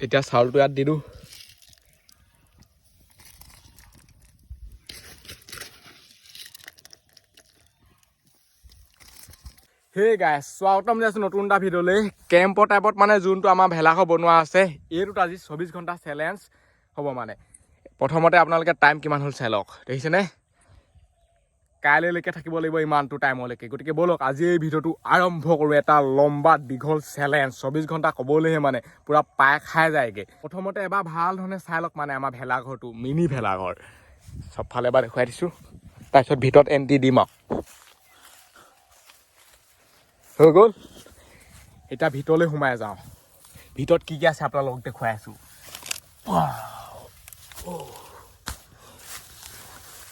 এতিয়া চাউলটো ইয়াত দি দিওঁ হে গাইছ স্বাগতম জনাইছোঁ নতুন এটা ভিডিঅ'লৈ কেম্পৰ টাইপত মানে যোনটো আমাৰ ভেলাঘৰ বনোৱা আছে এইটোত আজি 24 ঘণ্টা চেলেঞ্জ হ'ব মানে প্ৰথমতে আপোনালোকে টাইম কিমান হ'ল চাই লওক দেখিছেনে কাইলৈলৈকে থাকিব লাগিব ইমানটো টাইমলৈকে গতিকে ব'লক আজি এই ভিডিঅ'টো আৰম্ভ কৰোঁ এটা লম্বা দীঘল চেলেঞ্জ 24 ঘণ্টা ক'বলৈহে মানে পূৰা পাই খাই যায়গৈ প্ৰথমতে এবাৰ ভাল ধৰণে চাই লওক মানে আমাৰ ভেলাঘৰটো মিনি ভেলাঘৰ চবফালে এবাৰ দেখুৱাই দিছোঁ তাৰপিছত ভিতৰত এণ্ট্ৰি দিম আৰু হৈ গ'ল এতিয়া ভিতৰলৈ সোমাই যাওঁ ভিতৰত কি কি আছে আপোনালোকক দেখুৱাই আছোঁ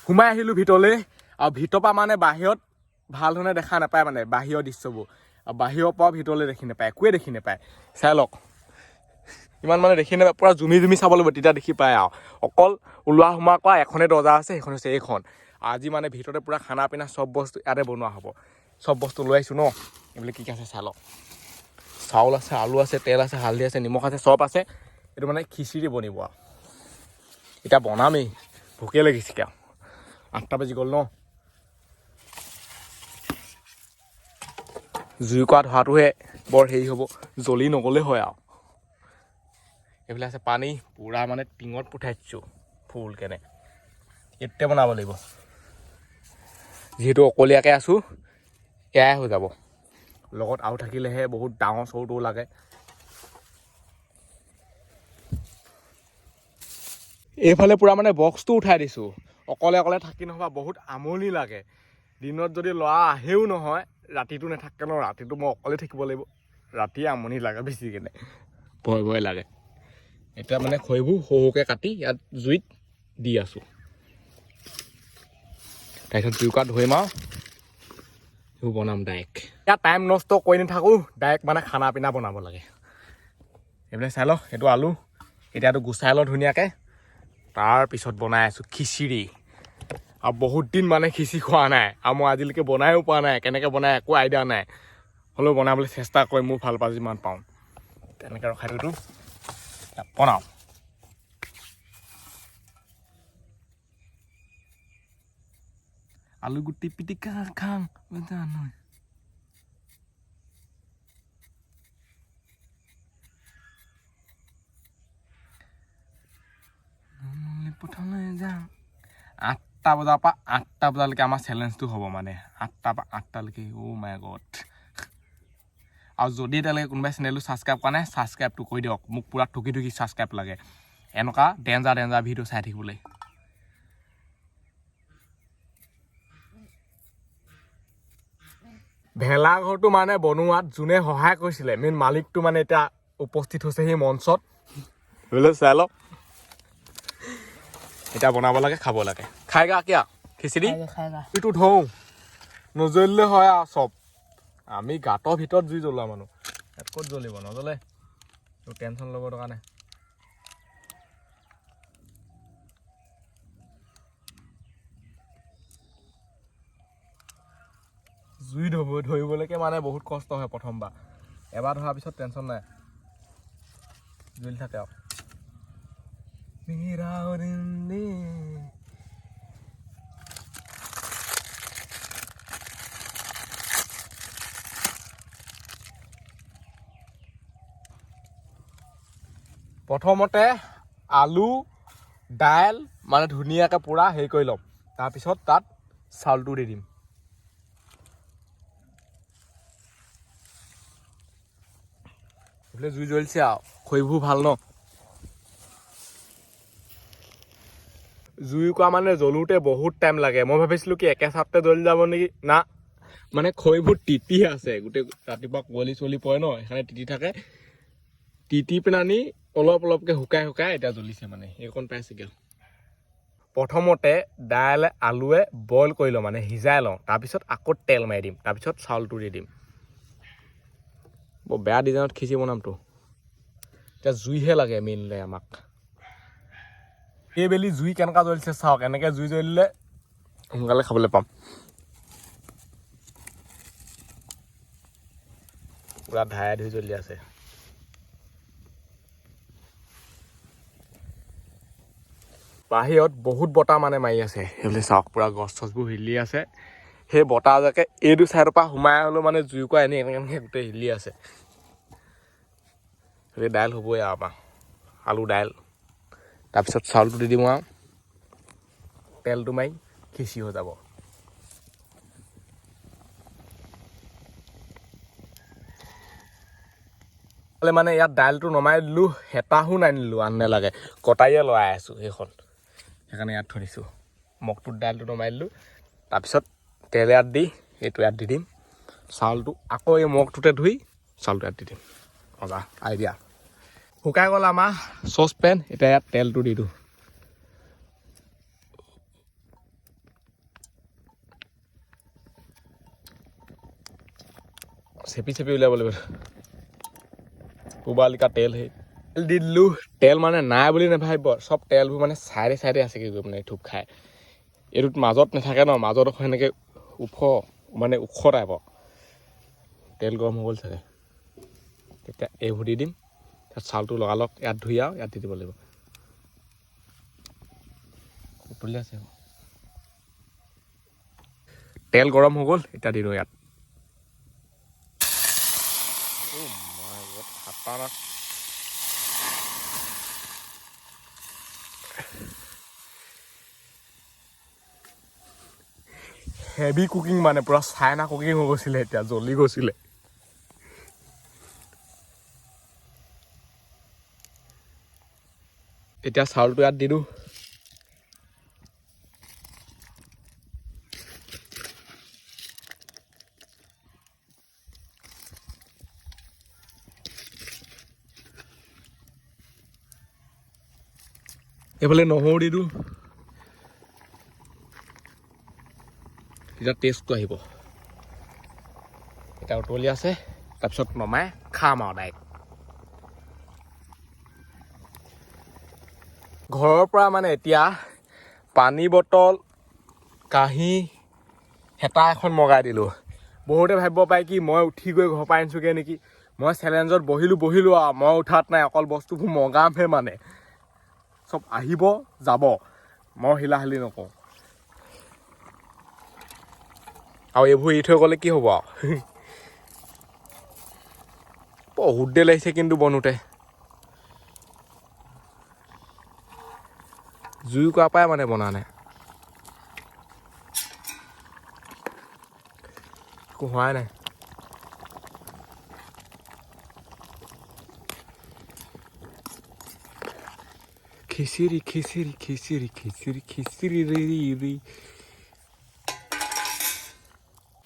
সোমাই আহিলোঁ ভিতৰলৈ আৰু ভিতৰৰ পৰা মানে বাহিৰত ভাল ধৰণে দেখা নাপায় মানে বাহিৰৰ দৃশ্যবোৰ আৰু বাহিৰৰ পৰা ভিতৰলৈ দেখি নাপায় একোৱে দেখি নাপায় চাই লওক ইমান মানে দেখি নাপায় পূৰা জুমি জুমি চাব লাগিব তেতিয়া দেখি পায় আৰু অকল ওলোৱা সোমোৱা কৰা এখনেই দৰ্জা আছে সেইখন হৈছে এইখন আজি মানে ভিতৰতে পূৰা খানা পিনা চব বস্তু ইয়াতে বনোৱা হ'ব চব বস্তু লৈ আহিছোঁ ন এইবিলাক কি কি আছে চাই লওক চাউল আছে আলু আছে তেল আছে হালধি আছে নিমখ আছে চব আছে এইটো মানে খিচিৰি বনিব আৰু এতিয়া বনামেই ভোকে লাগিছে আৰু 8টা বাজি গ'ল ন জুই কৰা ধোৱাটোহে বৰ হেৰি হ'ব জ্বলি নগ'লে হয় আৰু এইবিলাক আছে পানী পূৰা মানে টিঙত পঠাই দিছোঁ ফুল কেনে এতিয়া বনাব লাগিব যিহেতু অকলীয়াকৈ আছোঁ এয়াই হৈ যাব লগত আৰু থাকিলেহে বহুত ডাঙৰ চৰুটো লাগে এইফালে পূৰা মানে বক্সটো উঠাই দিছোঁ অকলে অকলে থাকি নহ'বা বহুত আমনি লাগে দিনত যদি ল'ৰা আহেও নহয় ৰাতিটো নাথাকে ন ৰাতিটো মই অকলে থাকিব লাগিব ৰাতি আমনি লাগে বেছি কেনে ভয় ভয় লাগে এতিয়া মানে খৰিবোৰ সৰুকৈ কাটি ইয়াত জুইত দি আছোঁ তাৰপিছত জুই কৰা ধৰিম আৰু সেইবোৰ বনাম ডাইৰেক্ট ইয়াত টাইম নষ্ট কৰি নাথাকোঁ ডাইৰেক্ট মানে খানা পিনা বনাব লাগে এইবিলাক চাই লওঁ সেইটো আলু এতিয়াতো গুচাই লওঁ ধুনীয়াকৈ তাৰপিছত বনাই আছোঁ খিচিৰি আৰু বহুত দিন মানে খিচিৰি খোৱা নাই আৰু মই আজিলৈকে বনায়ো পোৱা নাই কেনেকৈ বনাই একো আইডিয়া নাই হ'লেও বনাবলৈ চেষ্টা কৰিম মোৰ ভাল পাওঁ যিমান পাওঁ তেনেকৈ ৰখাই দিওঁ বনাওঁ আলু গুটি পিটিকা খাং জানো প্ৰথমে যাম 8টা বজাৰ পৰা 8টা বজালৈকে আমাৰ চেলেঞ্জটো হ'ব মানে 8টাৰ পৰা 8টালৈকে অ' মাই গড আৰু যদি এতিয়ালৈকে কোনোবাই চেনেলটো ছাবস্ক্ৰাইব কৰা নাই ছাবস্ক্ৰাইবটো কৰি দিয়ক মোক পূৰা ঠুকি ঠুকি ছাবস্ক্ৰাইব লাগে এনেকুৱা ডেঞ্জাৰ ভিডিঅ' চাই থাকিবলৈ ভেলাঘৰটো মানে বনোৱাত যোনে সহায় কৰিছিলে মেইন মালিকটো মানে এতিয়া উপস্থিত হৈছে সেই মঞ্চত চাই লওক এতিয়া বনাব লাগে খাব লাগে খাই গা কিয়া খিচিৰি জুইটো ধওঁ নজ্বলিলে হয় আৰু চব আমি গাঁতৰ ভিতৰত জুই জ্বলোৱা মানুহ ইয়াত ক'ত জ্বলিব নজ্বলে তোৰ টেনশ্যন ল'ব দৰকাৰ নাই জুই ধৰিবলৈকে মানে বহুত কষ্ট হয় প্ৰথমবাৰ এবাৰ ধৰাৰ পিছত টেনশ্যন নাই জ্বলি থাকে আৰু প্ৰথমতে আলু দাইল মানে ধুনীয়াকৈ পূৰা হেৰি কৰি ল'ম তাৰপিছত তাত চাউলটো দি দিম এইফালে জুই জ্বলিছে আৰু খৰিবোৰ ভাল ন জুই কৰা মানে জ্বলোতে বহুত টাইম লাগে মই ভাবিছিলোঁ কি একেচাতে জ্বলি যাব নেকি না মানে খৰিবোৰ তিতি আছে গোটেই ৰাতিপুৱা কুঁৱলী চলি পৰে ন সেইকাৰণে তিতি থাকে তিতি পেলানি অলপ অলপকৈ শুকাই এতিয়া জ্বলিছে মানে এইকণ পাইছেগৈ প্ৰথমতে দাইল আলুৱে বইল কৰি লওঁ মানে সিজাই লওঁ তাৰপিছত আকৌ তেল মাৰি দিম তাৰপিছত চাউলটো দি দিম বৰ বেয়া ডিজাইনত খিচিৰি বনামতো এতিয়া জুইহে লাগে মেইনলি আমাক এইবেলি জুই কেনেকুৱা জ্বলিছে চাওক এনেকৈ জুই জ্বলিলে সোনকালে খাবলৈ পাম পূৰা ধাৰে ধুই জ্বলি আছে বাহিৰত বহুত বতাহ মানে মাৰি আছে সেইফালে চাওক পুৰা গছ চছবোৰ হিলি আছে সেই বতাহ যাকে এইটো চাইডৰ পৰা সোমাই হ'লেও মানে জুইকুৰা এনেই এনেকৈ গোটেই হিলি আছে সেই দাইল হ'বই আৰু আমাৰ আলু দাইল তাৰপিছত চাউলটো দি দিম আৰু তেলটো মাৰি খিচি হৈ যাব মানে ইয়াত দাইলটো নমাই দিলোঁ হেতাহো নানিলোঁ আনে লাগে কটাৰীয়ে লৰাই আছোঁ সেইখন সেইকাৰণে ইয়াত থৈ দিছোঁ মগটোত দাইলটো নমাই দিলোঁ তাৰপিছত তেল ইয়াত দি এইটো ইয়াত দি দিম চাউলটো আকৌ এই মগটোতে ধুই চাউলটো ইয়াত দি দিম মজা আইডিয়া শুকাই গ'ল আমাৰ চচপেন এতিয়া ইয়াত তেলটো দি দিওঁ চেপি চেপি উলিয়াব লাগিব পুবালিকা তেল সেই তেল দি দিলোঁ তেল মানে নাই বুলি নাভাবিব চব তেলবোৰ মানে চাইডে চাইডে আছে কি মানে থুপ খাই এইটোত মাজত নাথাকে ন মাজত সেনেকৈ মানে ওখ টাইপৰ তেল গৰম হৈ গ'ল চাগে তেতিয়া এইবোৰ দি দিম তাত চাউলটো লগালগ ইয়াত ধুই আৰু ইয়াত দি দিব লাগিব উতলি আছে তেল গৰম হৈ গ'ল এতিয়া দি দিওঁ ইয়াত হেভি কুকিং মানে পুৰা চাইনা কুকিং হৈ গৈছিলে এতিয়া জ্বলি গৈছিলে এতিয়া চাউলটো ইয়াত দি দিওঁ এইফালে নহৰু দি দিওঁ এতিয়া টেষ্টটো আহিব এতিয়া উতলি আছে তাৰপিছত নমাই খাম আৰু ডাইৰেক্ট ঘৰৰ পৰা মানে এতিয়া পানী বটল কাঁহী হেতা এখন মগাই দিলোঁ বহুতে ভাবিব পাৰে কি মই উঠি গৈ ঘৰৰ পৰা আনিছোগৈ নেকি মই চেলেঞ্জত বহিলোঁ আৰু মই উঠাত নাই অকল বস্তুবোৰ মগামহে মানে চব আহিব যাব মই হিলাহিলি নকওঁ আৰু এইবোৰ এৰি থৈ গ'লে কি হ'ব আৰু বহুত দেৰি লাগিছে কিন্তু বনোতে জুই কৰা পৰাই মানে বনা নাই একো হোৱাই নাই খিচিৰি খিচিৰি খিচিৰি খিচিৰি খিচিৰি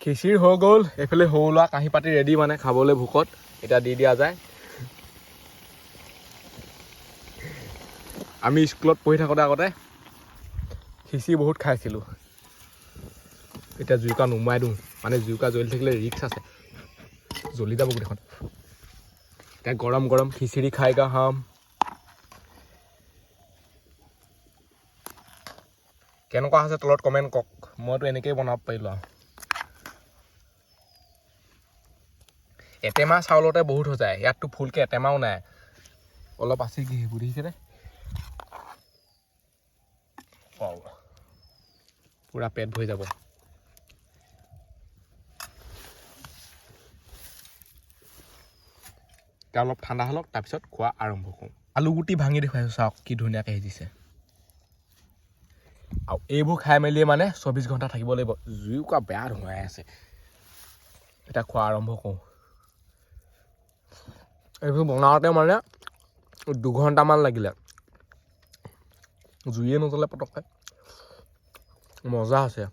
খিচিৰি হৈ গ'ল এইফালে সৰু ল'ৰা কাঁহী পাতি ৰেডি মানে খাবলৈ ভোকত এতিয়া দি দিয়া যায় আমি স্কুলত পঢ়ি থাকোঁতে আগতে খিচিৰি বহুত খাইছিলোঁ এতিয়া জুইকুৰা নুমাই দিওঁ মানে জুইকুৰা জ্বলি থাকিলে ৰিক্স আছে জ্বলি যাব গোটেইখন এতিয়া গৰম গৰম খিচিৰি খাই খাম কেনেকুৱা হৈছে তলত কমেণ্ট কৰক মইতো এনেকৈয়ে বনাব পাৰিলোঁ আৰু এটেমা চাউলতে বহুত হৈ যায় ইয়াততো ফুলকৈ এটেমাও নাই অলপ আছে কি সেইবোৰ দেখিছেনে পুৰা পেট ভৰি যাব এতিয়া অলপ ঠাণ্ডা হ'লক তাৰপিছত খোৱা আৰম্ভ কৰোঁ আলু গুটি ভাঙি দেখুৱাইছোঁ চাওক কি ধুনীয়াকৈ সিজিছে আৰু এইবোৰ খাই মেলিয়ে মানে 24 ঘণ্টা থাকিব লাগিব জুইকুৰা বেয়া ধুৱাই আছে এতিয়া খোৱা আৰম্ভ কৰোঁ এইবোৰ বনাওঁতে মানে 2 ঘণ্টামান লাগিলে জুইয়ে নজ্বলে পটককৈ মজা আছে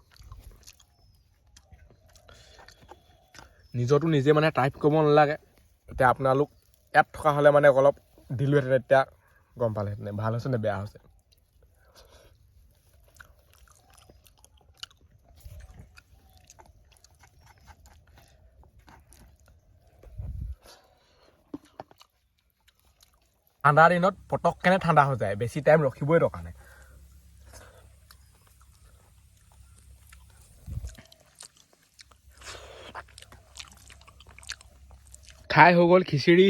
নিজৰটো নিজে মানে টাইপ কৰিব নালাগে এতিয়া আপোনালোক ইয়াত থকা হ'লে মানে অলপ দিলোঁহেঁতেন এতিয়া গম পালেহেঁতেন ভাল হৈছে নে বেয়া হৈছে ঠাণ্ডা দিনত পটককেনে ঠাণ্ডা হৈ যায় বেছি টাইম ৰখিবই দৰকাৰ নাই খাই হৈ গ'ল খিচিৰি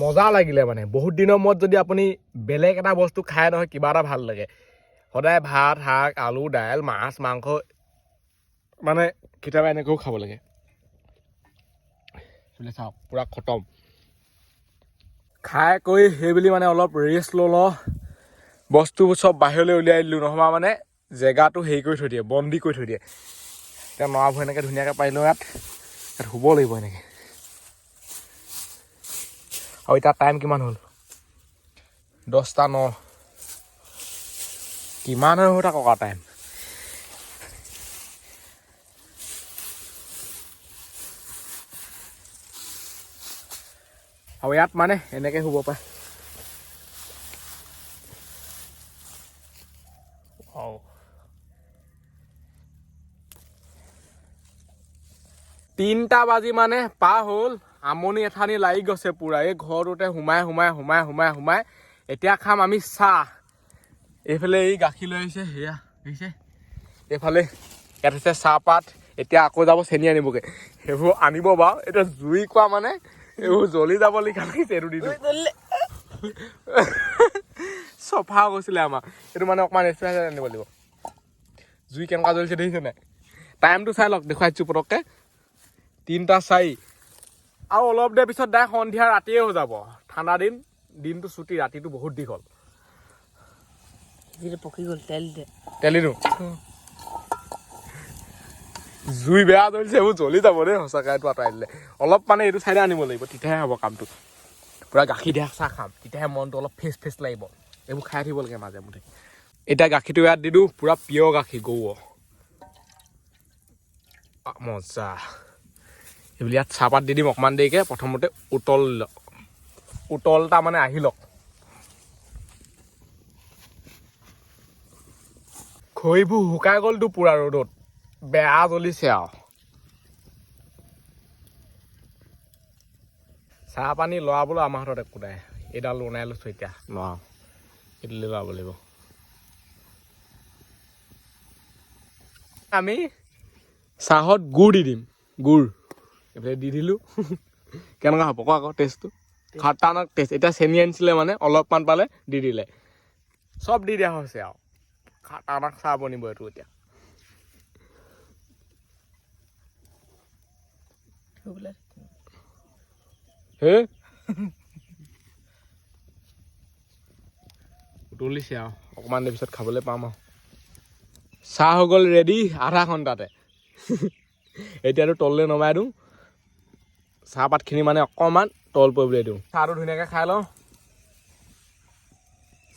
মজা লাগিলে মানে বহুত দিনৰ মূৰত যদি আপুনি বেলেগ এটা বস্তু খাই নহয় কিবা এটা ভাল লাগে সদায় ভাত শাক আলু দাইল মাছ মাংস মানে কেতিয়াবা এনেকৈও খাব লাগে চাওক পূৰা খতম খাই কৰি সেইবুলি মানে অলপ ৰেষ্ট ল'লোঁ বস্তুবোৰ চব বাহিৰলৈ উলিয়াই দিলোঁ নহ'বা মানে জেগাটো হেৰি কৰি থৈ দিয়ে বন্দী কৰি থৈ দিয়ে এতিয়া নৰাবোৰ এনেকৈ ধুনীয়াকৈ পাৰিলোঁ ইয়াত শুব লাগিব এনেকৈ আৰু এতিয়া টাইম কিমান হ'ল 10:09 কিমান হৈ থাকক আৰু টাইম আৰু ইয়াত মানে এনেকৈ শুব পাৰে তিনটা বাজি মানে পাৰ হ'ল আমনি এঠানি লাগি গৈছে পুৰা এই ঘৰটোতে সোমাই এতিয়া খাম আমি চাহ এইফালে এই গাখীৰ লৈ আহিছে সেয়া আহিছে এইফালে ইয়াত হৈছে চাহপাত এতিয়া আকৌ যাব চেনি আনিবগৈ সেইবোৰ আনিব বাৰু এতিয়া জুই কোৱা মানে এইবোৰ জ্বলি যাব লিখা লাগিছে এইটো দিনটো চফা গৈছিলে আমাৰ এইটো মানে অকণমান ৰেষ্টুৰেণ্ট আনিব লাগিব জুই কেনেকুৱা জ্বলিছে দেখিছে নাই টাইমটো চাই লওক দেখুৱাইছোঁ পটককৈ 3:04 আৰু অলপ দেৰি পিছত দাই সন্ধিয়া ৰাতিয়ে হৈ যাব ঠাণ্ডা দিনটো ছুটি ৰাতিটো বহুত দীঘল পকি গ'ল তেলিনো জুই বেয়া জ্বলিছে এইবোৰ জ্বলি যাব দেই সঁচাকৈ এইটো আঁতৰাই দিলে অলপ মানে এইটো চাইডে আনিব লাগিব তেতিয়াহে হ'ব কামটো পূৰা গাখীৰ দিয়া চাহ খাম তেতিয়াহে মনটো অলপ ফ্ৰেছ লাগিব এইবোৰ খাই থাকিব লাগে মাজে মধ্যে এতিয়া গাখীৰটো ইয়াত দি দিওঁ পূৰা পিয়ৰ গাখীৰ গৰুৰ মজা এইবুলি ইয়াত চাহপাত দি দিম অকণমান দেৰিকৈ প্ৰথমতে উতলটা মানে আহি লওক খৰিবোৰ শুকাই গ'লতো পূৰা ৰ'দত বেয়া জ্বলিছে আৰু চাহ পানী লৰাবলৈ আমাৰ হাতত একো নাই এইডাল বনাই লৈছোঁ এতিয়া লৰাওঁ এইটো লৰাব লাগিব আমি চাহত গুড় দি দিম গুড় এইফালে দি দিলোঁ কেনেকুৱা হ'ব আকৌ টেষ্টটো খাটাৰনাক টেষ্ট এতিয়া চেনি আনিছিলে মানে অলপমান পালে দি দিলে চব দি দিয়া হৈছে আৰু খাটাৰনাক চাহ বনিব এইটো এতিয়া হে উতলিছে আৰু অকণমান দেৰি পিছত খাবলৈ পাম আৰু চাহ হৈ গ'ল ৰেডি আধা ঘণ্টাতে এতিয়াতো তললৈ নমাই দিওঁ চাহপাতখিনি মানে অকণমান তল পৰিবলৈ দিওঁ চাহটো ধুনীয়াকৈ খাই লওঁ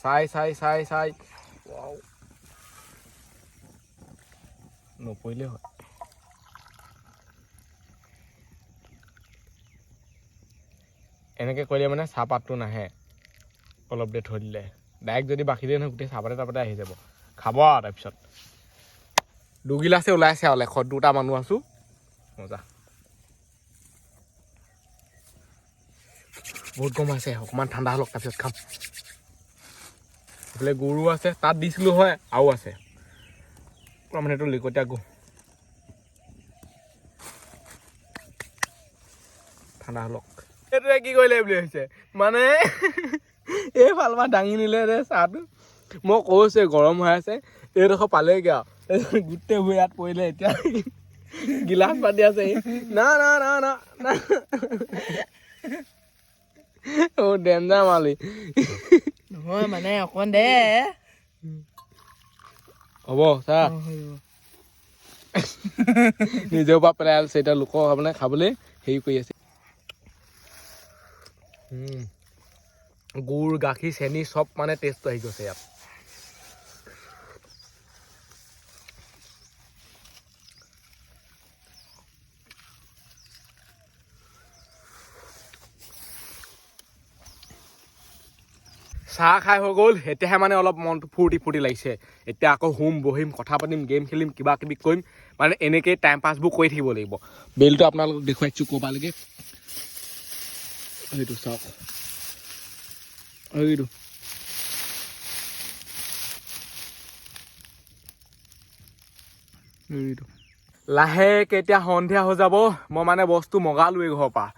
চাই নপৰিলে হয় এনেকৈ কৰিলে মানে চাহপাতটো নাহে অলপ দেৰি থৈ দিলে ডাইৰেক্ট যদি বাকী দিয়ে নহয় গোটেই চাহপাতে তাপাতে আহি যাব খাব আৰু তাৰপিছত দুগিলাচে ওলাইছে আৰু লেখত 2টা মানুহ আছোঁ মজা বহুত গৰম আছে অকণমান ঠাণ্ডা হ'লক তাৰপিছত খাম এইফালে গৰু আছে তাত দিছিলোঁ হয় আৰু আছে মানে এইটো লিকটীয়া গু ঠাণ্ডা হ'লক এইটোৱে কি কৰিলে বুলি হৈছে মানে এইফালৰ পৰা দাঙি নিলে দে চাহটো মই কৈছোঁ গৰম হৈ আছে এইডোখৰ পালেগৈ আৰু গোটেইবোৰ ইয়াত পৰিলে এতিয়া গিলাচ পাতি আছে না ডেঞ্জাৰ মালি নহয় মানে অকণ দে হ'ব চাহ নিজেও পৰা পেলাই আছে এতিয়া লোকৰ মানে খাবলৈ হেৰি কৰি আছে গুড় গাখীৰ চেনি চব মানে টেষ্টটো আহি গৈছে ইয়াত চাহ খাই হৈ গ'ল এতিয়াহে মানে অলপ মনটো ফূৰ্তি লাগিছে এতিয়া আকৌ বহিম কথা পাতিম গেম খেলিম কিবা কিবি কৰিম মানে এনেকৈ টাইম পাছবোৰ কৰি থাকিব লাগিব বেলটো আপোনালোকক দেখুৱাইছোঁ ক'বালৈকে সেইটো চাওক এইটো লাহেকৈ এতিয়া সন্ধিয়া হৈ যাব মই মানে বস্তু মগালোৱেই ঘৰৰ পৰা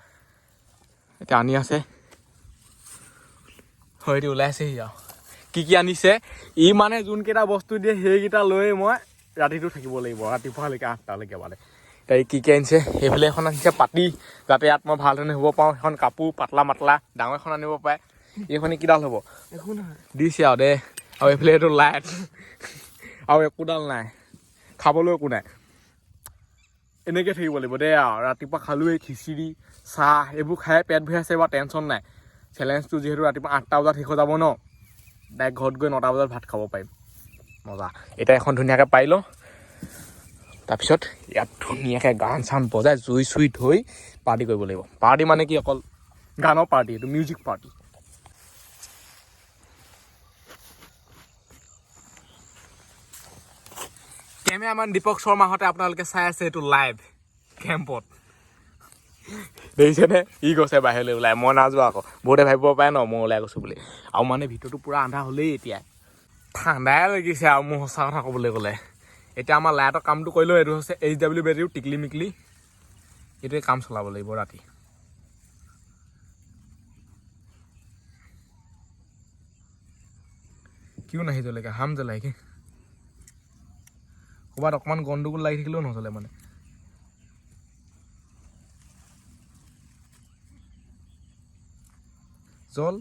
এতিয়া আনি আছে হয়তো ওলাইছেহি আৰু কি আনিছে ই মানে যোনকেইটা বস্তু দিয়ে সেইকেইটা লৈ মই ৰাতিটো থাকিব লাগিব ৰাতিপুৱালৈকে 8টালৈকে মানে তাই কি আনিছে সেইফালে এখন আনিছে পাতি যাতে ইয়াত মই ভালধৰণে শুব পাৰোঁ সেইখন কাপোৰ পাতলা মাতলা ডাঙৰ এখন আনিব পাৰে এইখনে কিডাল হ'ব একো নহয় দিছে আৰু দে আৰু এইফালে এইটো লাইট আৰু একোডাল নাই খাবলৈ একো নাই এনেকৈ থাকিব লাগিব দেই আৰু ৰাতিপুৱা খালোঁৱেই খিচিৰি চাহ এইবোৰ খাই পেট ভৰি আছে বা টেনশ্যন নাই চেলেঞ্জটো যিহেতু ৰাতিপুৱা 8টা বজাত শেষ হৈ যাব ন ডাইৰেক্ট ঘৰত গৈ 9টা বজাত ভাত খাব পাৰিম মজা এতিয়া এখন ধুনীয়াকৈ পাই লওঁ তাৰপিছত ইয়াত ধুনীয়াকৈ গান চান বজাই জুই চুই থৈ পাৰ্টি কৰিব লাগিব পাৰ্টি মানে কি অকল গানৰ পাৰ্টি এইটো মিউজিক পাৰ্টি কেমেৰামেন দীপক শৰ্মাহঁতে আপোনালোকে চাই আছে এইটো লাইভ কেম্পত দেখিছেনে ই গৈছে বাহিৰলৈ ওলাই মই নাযোৱা আকৌ বহুতে ভাবিব পাৰে ন মই ওলাই গৈছোঁ বুলি আৰু মানে ভিতৰটো পূৰা আন্ধা হ'লেই এতিয়া ঠাণ্ডাই লাগিছে আৰু মোৰ সঁচা কথা ক'বলৈ গ'লে এতিয়া আমাৰ লাইটৰ কামটো কৰিলেও এইটো হৈছে HW বেটেৰীও টিকলি মিকলি এইটোৱে কাম চলাব লাগিব ৰাতি কিয় নাহি জ্বলেগৈ হাম জ্বলাইকে ক'ৰবাত অকণমান গণ্ডগোল লাগি থাকিলেও নজ্বলে মানে জল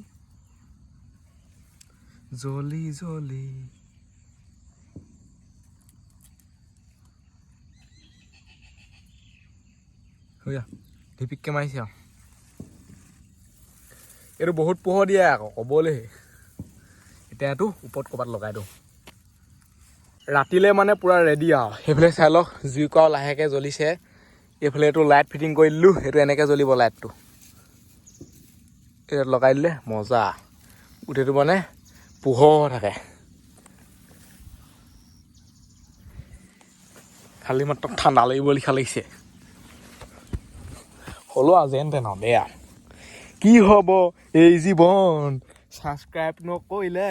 জ্বলি জ্বলি হৈয়া ঢিপিককৈ মাৰিছে আৰু এইটো বহুত পোহৰ দিয়ে আকৌ ক'বলৈ এতিয়া এইটো ওপৰত ক'ৰবাত লগাই দিওঁ ৰাতিলৈ মানে পূৰা ৰেডি আৰু সেইফালে চাই লওক জুইকুৰাও লাহেকৈ জ্বলিছে এইফালে এইটো লাইট ফিটিং কৰি দিলোঁ সেইটো এনেকৈ জ্বলিব লাইটটো ইয়াত লগাই দিলে মজা গোটেইটো মানে পোহৰ হৈ থাকে খালি মাত্ৰ ঠাণ্ডা লাগিব লিখা লাগিছে হ'লেও আৰু যেন তেন বেয়া কি হ'ব এই জীৱন ছাবস্ক্ৰাইব নকৰিলে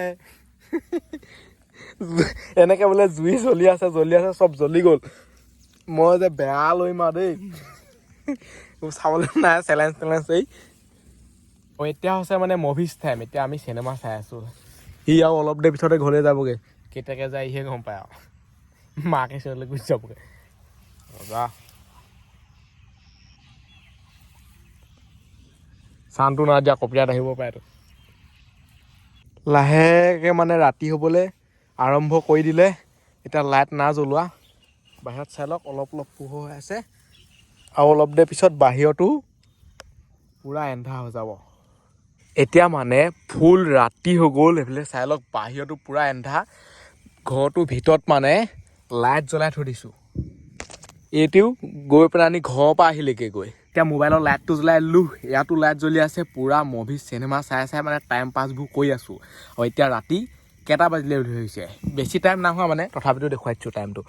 এনেকৈ বোলে জুই জ্বলি আছে চব জ্বলি গ'ল মই যে বেয়া লৈম আৰু দেই চাবলৈ নাই চেলেঞ্জ এই এতিয়া হৈছে মানে মুভিজ টাইম এতিয়া আমি চিনেমা চাই আছোঁ সি আৰু অলপ দেৰি পিছতে ঘৰলৈ যাবগৈ কেতিয়াকৈ যায় ইহে গম পায় আৰু মাকে চিঞৰলৈ গুচি যাবগৈ মজা চানটো নাই দিয়া কপিয়াত আহিব পাৰেতো লাহেকৈ মানে ৰাতি হ'বলৈ আৰম্ভ কৰি দিলে এতিয়া লাইট না জ্বলোৱা বাহিৰত চাই লওক অলপ পোহৰ হৈ আছে আৰু অলপ দেৰি পিছত বাহিৰতো পূৰা এন্ধাৰ হৈ যাব এতিয়া মানে ফুল ৰাতি হৈ গ'ল সেইফালে চাই লওক বাহিৰতো পূৰা এন্ধাৰ ঘৰটোৰ ভিতৰত মানে লাইট জ্বলাই থৈ দিছোঁ এইটোও গৈ পেলাই ঘৰৰ পৰা আহিলেগৈ গৈ এতিয়া মোবাইলৰ লাইটটো জ্বলাই দিলোঁ ইয়াতো লাইট জ্বলি আছে পূৰা মুভি চিনেমা চাই মানে টাইম পাছবোৰ কৰি আছোঁ আৰু এতিয়া ৰাতি কেইটা বাজিলে বুলি হৈছে বেছি টাইম নহয় মানে তথাপিতো দেখুৱাই দিছোঁ টাইমটো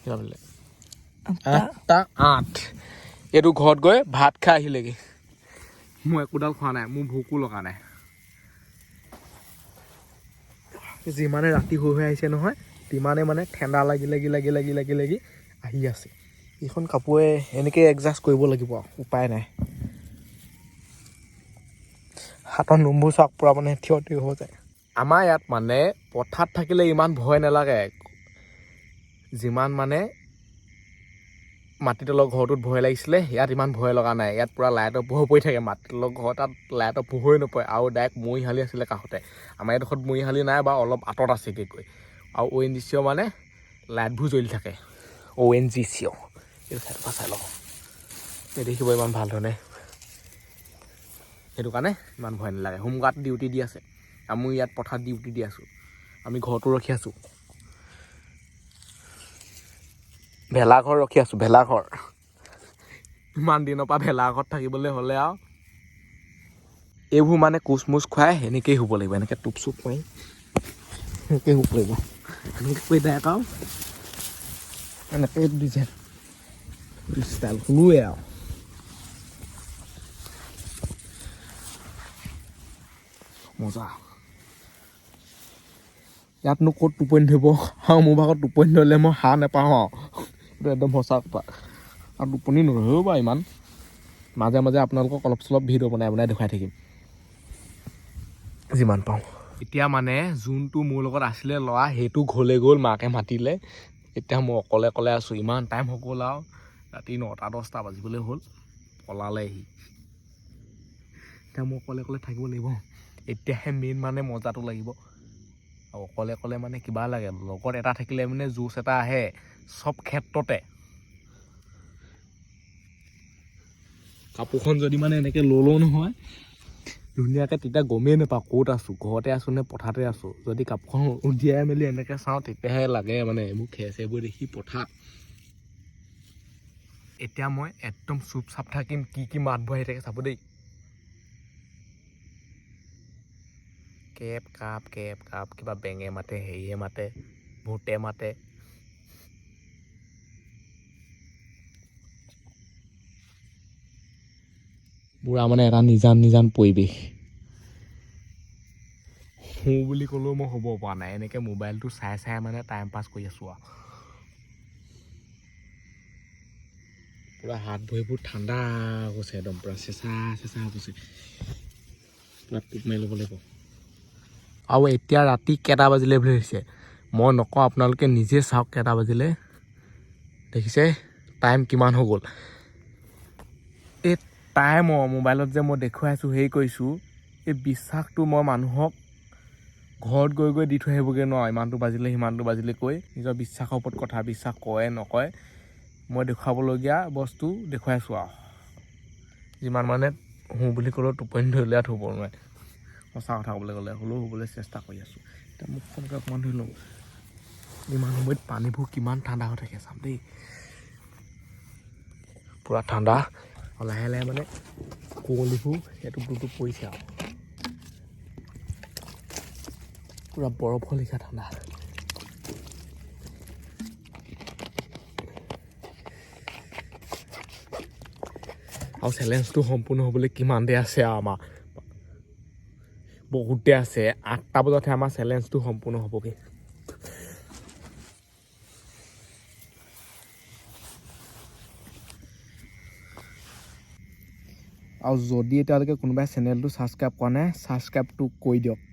8:08 এইটো ঘৰত গৈ ভাত খাই আহিলেগৈ মই একোডাল খোৱা নাই মোৰ ভোকো লগা নাই যিমানে ৰাতি হৈ আহিছে নহয় তিমানে মানে ঠাণ্ডা লাগি আহি আছে এইখন কাপোৰে এনেকৈ এডজাষ্ট কৰিব লাগিব উপায় নাই হাতৰ নোমবোৰ চাওক পূৰা মানে থিয় হৈ যায় আমাৰ ইয়াত মানে পথাৰত থাকিলে ইমান ভয় নালাগে যিমান মানে মাটিতলৰ ঘৰটোত ভয় লাগিছিলে ইয়াত ইমান ভয় লগা নাই ইয়াত পূৰা লাইটৰ পোহৰ পৰি থাকে মাটিতলৰ ঘৰ তাত লাইটৰ পোহৰেই নপৰে আৰু ডাইৰেক্ট মৰিশালি আছিলে কাষতে আমাৰ এইডোখৰত মৰিশালি নাই বা অলপ আঁতৰত আছেগৈ গৈ আৰু ONGC মানে লাইটবোৰ জ্বলি থাকে ONGC এইটো চাইডৰ পৰা চাই লওক এই দেখিব ইমান ভাল ধৰণে সেইটো কাৰণে ইমান ভয় নালাগে হোমগাৰ্ড ডিউটি দি আছে আমি ইয়াত পথাৰত ডিউটি দি আছোঁ আমি ঘৰটো ৰখি আছোঁ ভেলাঘৰ ৰখি আছোঁ ভেলাঘৰ ইমান দিনৰ পৰা ভেলাঘৰত থাকিবলৈ হ'লে আৰু এইবোৰ মানে কোচমোচ খুৱাই এনেকৈয়ে শুব লাগিব এনেকৈ টোপ চুপ মাৰি এনেকৈ শুব লাগিব এনেকৈ কৈ ডাইৰেক্ট আৰু এনেকৈ ডিজাইন ষ্টাইল শুনোৱে আৰু মজা ইয়াতনো ক'ত টোপনি ধৰিব আৰু মোৰ ভাগত টোপনি ধৰিলে মই সাৰ নাপাওঁ আৰু এইটো একদম সঁচা কথা আৰু টোপনি নধৰিব বাৰু ইমান মাজে মাজে আপোনালোকক অলপ চলপ ভিডিঅ' বনাই বনাই দেখুৱাই থাকিম যিমান পাওঁ। এতিয়া মানে যোনটো মোৰ লগত আছিলে ল'ৰা সেইটো ঘৰলৈ গ'ল, মাকে মাতিলে। এতিয়া মই অকলে অকলে আছোঁ। ইমান টাইম হৈ গ'ল আৰু ৰাতি 9টা-10টা বাজিবলৈ হ'ল, পলালেহি। এতিয়া মই অকলে অকলে থাকিব লাগিব। এতিয়াহে মেইন মানে মজাটো লাগিব। আৰু অকলে অকলে মানে কিবা লাগে, লগত এটা থাকিলে মানে জোচ এটা আহে চব ক্ষেত্ৰতে। কাপোৰখন যদি মানে এনেকৈ লওঁ নহয় ধুনীয়াকৈ, তেতিয়া গমেই নাপাওঁ ক'ত আছোঁ, ঘৰতে আছোঁ নে পথাৰতে আছোঁ। যদি কাপোৰখন উলিয়াই মেলি এনেকৈ চাওঁ তেতিয়াহে লাগে মানে মোৰ খেৰ চেৰবোৰ দেখি পথাৰত। এতিয়া মই একদম চুপ-চাপ থাকিম, কি মাতবোৰ আহি থাকে চাব দেই। কেপ কাপ কিবা বেঙে মাতে, হেৰিয়ে মাতে, ভূতে মাতে। পুৰা মানে এটা নিজান পৰিৱেশ। শু বুলি ক'লেও মই হ'ব পৰা নাই, এনেকৈ মোবাইলটো চাই মানে টাইম পাছ কৰি আছোঁ আৰু। পুৰা হাত ভৰিবোৰ ঠাণ্ডা গৈছে, একদম পুৰা চেঁচা গৈছে। পুৰা টোপ মাৰি ল'ব লাগিব। আৰু এতিয়া ৰাতি কেইটা বাজিলে বুলি হৈছে মই নকওঁ, আপোনালোকে নিজে চাওক কেইটা বাজিলে। দেখিছে টাইম কিমান হৈ গ'ল। এই টাইমৰ মোবাইলত যে মই দেখুৱাই আছোঁ, হেৰি কৰিছোঁ, এই বিশ্বাসটো মই মানুহক ঘৰত গৈ দি থৈ আহিবগৈ নোৱাৰোঁ। ইমানটো বাজিলে সিমানটো বাজিলে কৈ নিজৰ বিশ্বাসৰ ওপৰত কথা, বিশ্বাস কৰে নকৰে। মই দেখুৱাবলগীয়া বস্তু দেখুৱাইছোঁ আৰু। যিমান মানে শু বুলি ক'লেও টোপনি ধৰিলে থ'ব নোৱাৰে, সঁচা কথা ক'বলৈ গ'লে। হ'লেও শুবলৈ চেষ্টা কৰি আছোঁ। এতিয়া মুখখনকে অকণমান ধৰি লওঁ। ইমান সময়ত পানীবোৰ কিমান ঠাণ্ডা হৈ থাকে চাম দেই। পূৰা ঠাণ্ডা আৰু লাহে লাহে মানে কুঁৱলীবোৰ সেইটো পৰিছে আৰু পূৰা বৰফৰ লেখীয়া ঠাণ্ডা। আৰু চেলেঞ্জটো সম্পূৰ্ণ হ'বলৈ কিমান দেৰি আছে আৰু আমাৰ বহুতে আছে। 8টা বজাতহে আমাৰ চেলেঞ্জটো সম্পূৰ্ণ হ'বগৈ। আৰু যদি এতিয়ালৈকে কোনোবাই চেনেলটো ছাবস্ক্ৰাইব কৰা নাই, ছাবস্ক্ৰাইবটো কৰি দিয়ক।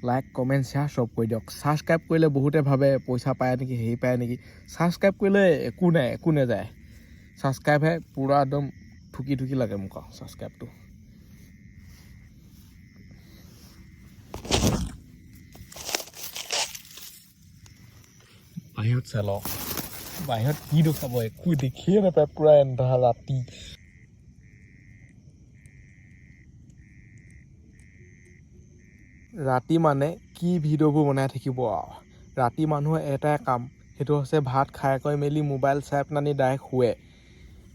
লাইক কমেণ্ট শ্বেয়াৰ চব কৰি দিয়ক। ছাবস্ক্ৰাইব কৰিলে বহুতে ভাবে পইচা পায় নেকি, হেৰি পায় নেকি। ছাবস্ক্ৰাইব কৰিলে একো নাই, একো নাযায়। ছাবস্ক্ৰাইবহে পূৰা একদম ঠুকি লাগে মোক আৰু ছাবস্ক্ৰাইবটো। বাহিৰত চাল, বাহিৰত কি দেখাব, একো দেখিয়ে নাপায়, পূৰা এন্ধাৰ ৰাতি। ৰাতি মানে কি ভিডিঅ'বোৰ বনাই থাকিব আৰু। ৰাতি মানুহৰ এটাই কাম, সেইটো হৈছে ভাত খাই কৰি মেলি মোবাইল চাই পেলানি ডাইৰেক্ট শুৱে।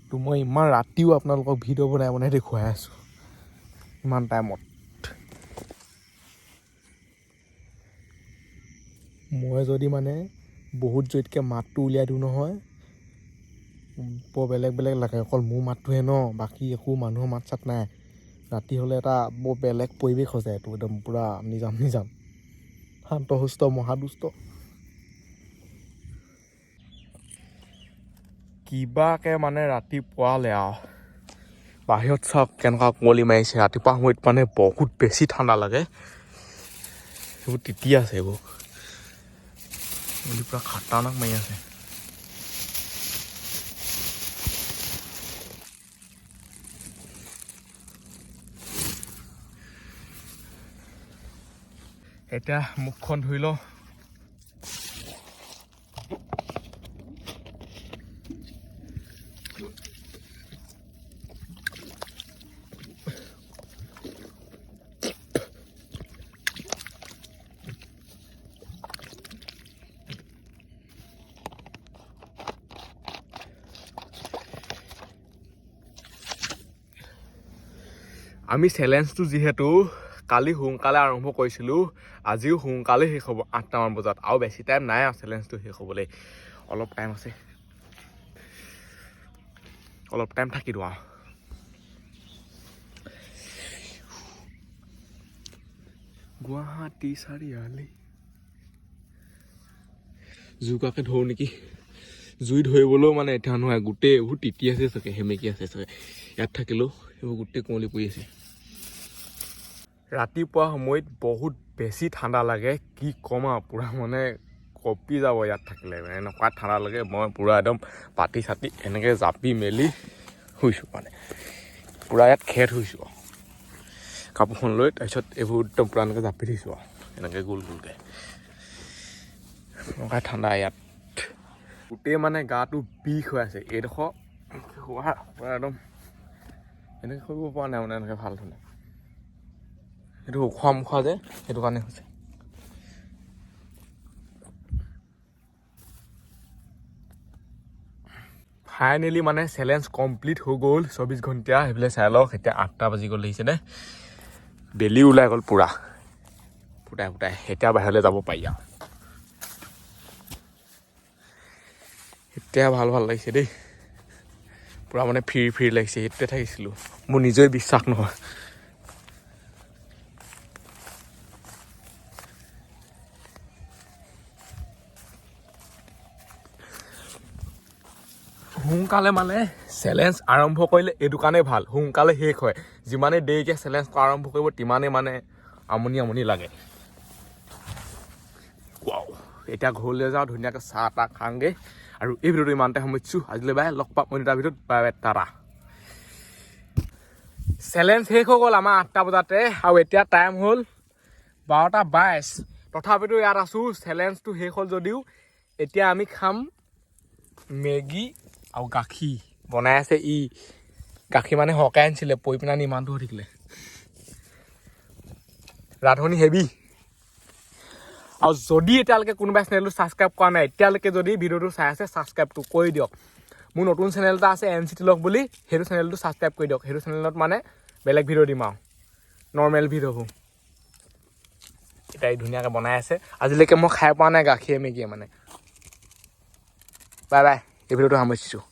তো মই ইমান ৰাতিও আপোনালোকক ভিডিঅ' বনাই দেখুৱাই আছোঁ ইমান টাইমত। মই যদি মানে বহুত জোৰকৈ মাতটো উলিয়াই দিওঁ নহয়, বৰ বেলেগ লাগে। অকল মোৰ মাতটোহে ন, বাকী একো মানুহৰ মাত চাত নাই। ৰাতি হ'লে এটা বৰ বেলেগ পৰিৱেশ হৈ যায়। এইটো একদম পূৰা নিজান শান্তসুস্থ মহাদুষ্ট। কিবাকে মানে ৰাতিপুৱালে আৰু বাহিৰত চাওক কেনেকুৱা কুঁৱলী মাৰিছে। ৰাতিপুৱা সময়ত মানে বহুত বেছি ঠাণ্ডা লাগে। সেইবোৰ তিতি আছে, এইবোৰ কুঁৱলী পূৰা খাটাৰনাক মাৰি আছে। এতিয়া মুখখন ধুই লওঁ। আমি চেলেঞ্জটো যিহেতু কালি সোনকালে আৰম্ভ কৰিছিলোঁ, আজিও সোনকালে শেষ হ'ব 8টামান বজাত। আৰু বেছি টাইম নাই আৰু চেলেঞ্জটো শেষ হ'বলৈ, অলপ টাইম আছে, অলপ টাইম থাকি দিওঁ আৰু। গুৱাহাটী চাৰিআলি জুইকুৰাকে ধৰোঁ নেকি। জুই ধৰিবলৈও মানে এতিয়া নহয়, গোটেই এইবোৰ তিতি আছে চাগে, সেমেকি আছে চাগে। ইয়াত থাকিলেও এইবোৰ গোটেই কুঁৱলী পৰি আছে ৰাতিপুৱা সময়ত বহুত বেছি ঠাণ্ডা লাগে কি ক'ম আৰু পূৰা মানে কঁপি যাব ইয়াত থাকিলে এনেকুৱা ঠাণ্ডা লাগে মই পূৰা একদম পাতি চাতি এনেকৈ জাপি মেলি শুইছোঁ মানে পূৰা ইয়াত খেৰ শুইছোঁ কাপোৰখন লৈ তাৰপিছত এইবোৰ একদম পূৰা এনেকৈ জাপি দিছোঁ আৰু এনেকৈ গোল গোলকৈ এনেকুৱা ঠাণ্ডা ইয়াত গোটেই মানে গাটো বিষ হৈ আছে এইডোখৰ পূৰা একদম এনেকৈ কৰিব পৰা নাই মানে এনেকৈ ভাল ধৰণে সেইটো উখোৱা মুখোৱা যে সেইটো কাৰণে হৈছে ফাইনেলি মানে চেলেঞ্জ কমপ্লিট হৈ গ'ল 24 ঘণ্টা সেইফালে চাই লওক এতিয়া 8টা বাজি গ'ল দেখিছে নে বেলি ওলাই গ'ল পূৰা ফুটাই ফুটাই এতিয়া বাহিৰলৈ যাব পাৰি আৰু এতিয়া ভাল ভাল লাগিছে দেই পূৰা মানে ফ্ৰী লাগিছে সেইটোতে থাকিছিলোঁ মোৰ নিজৰে বিশ্বাস নহয় সোনকালে মানে চেলেঞ্জ আৰম্ভ কৰিলে এইটো কাৰণেই ভাল সোনকালে শেষ হয় যিমানে দেৰিকৈ চেলেঞ্জটো আৰম্ভ কৰিব তিমানেই মানে আমনি লাগে ৱাও এতিয়া ঘৰলৈ যাওঁ ধুনীয়াকৈ চাহ তাহ খাওঁগৈ আৰু এই ভিডিঅ'টো ইমানতে সামৰিছোঁ আজিলৈ বাই লগ পাম অন্য এটা ভিডিঅ'ত বাই বাই টাটা চেলেঞ্জ শেষ হৈ গ'ল আমাৰ 8টা বজাতে আৰু এতিয়া টাইম হ'ল 12:22 তথাপিতো ইয়াত আছোঁ চেলেঞ্জটো শেষ হ'ল যদিও এতিয়া আমি খাম মেগী আৰু গাখীৰ বনাই আছে গাখীৰ মানে সৰকাই আনিছিলে পৰি পিনে ইমানটো হৈ থাকিলে ৰান্ধনি হেভি আৰু যদি এতিয়ালৈকে কোনোবাই চেনেলটো ছাবস্ক্ৰাইব কৰা নাই এতিয়ালৈকে যদি ভিডিঅ'টো চাই আছে ছাবস্ক্ৰাইবটো কৰি দিয়ক মোৰ নতুন চেনেল এটা আছে NCT Vlog বুলি সেইটো চেনেলটো ছাবস্ক্ৰাইব কৰি দিয়ক সেইটো চেনেলত মানে বেলেগ ভিডিঅ' দিম আৰু নৰ্মেল ভিডিঅ'বোৰ এতিয়া ধুনীয়াকৈ বনাই আছে আজিলৈকে মই খাই পোৱা নাই গাখীৰ মেগীয়ে মানে বাই বাই এই ভিডিঅ'টো সামৰিছোঁ